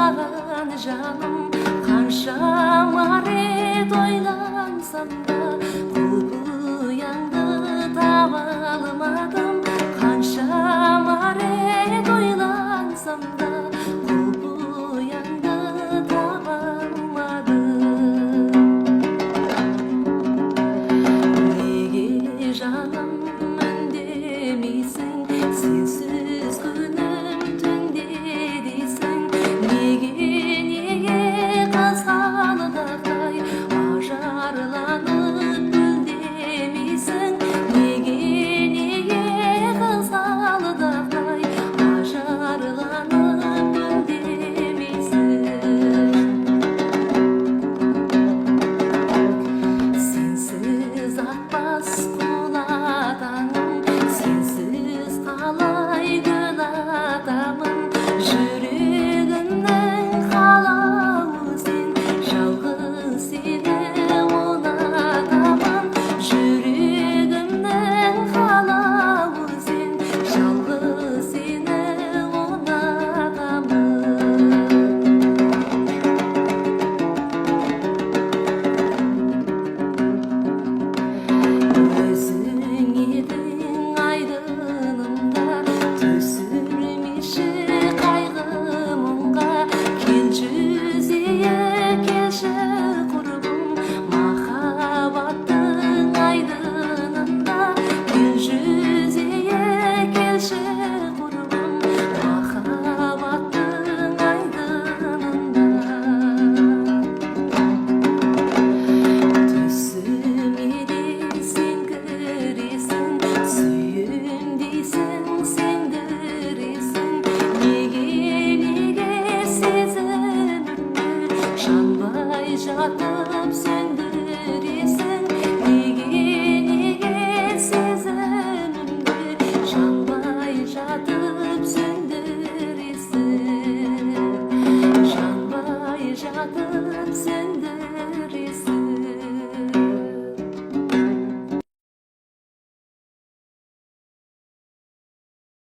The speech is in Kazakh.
ойлаған жаным, қанша марет ойлансам да құпияңды таба алмадым. Қанша марет ойлансам да құпияңды таба алмадым. Неге жаным үндемейсің, сенсіз күнім түнде дейсің? Неге қызғалдақтай ажарланып гүлдемейсің? Неге қызғалдақтай ажарланып гүлдемейсің? Сенсіз атпас қолатаңым, сенсіз қалай гүл атамын. Жүрегімнің қалауы сен, жалғыз сені ұнатамын. Жүрегімнің қалауы сен, жалғыз сені ұнатамын. Өзің едің айдынымда, түсірмеші қайғы мұңға. Келші жүзейік, келші құрбым, махаббаттың айдынында. Келші жүзейік, келші құрбым, махаббаттың айдынында. Түсіме сен кіресің, сүйем дейсің, сендіресің. Неге сезімімді жанбай жатып сөндіресің? Неге сезімімді жанбай жатып сөндіресің? Жанбай жатып сөндіресің.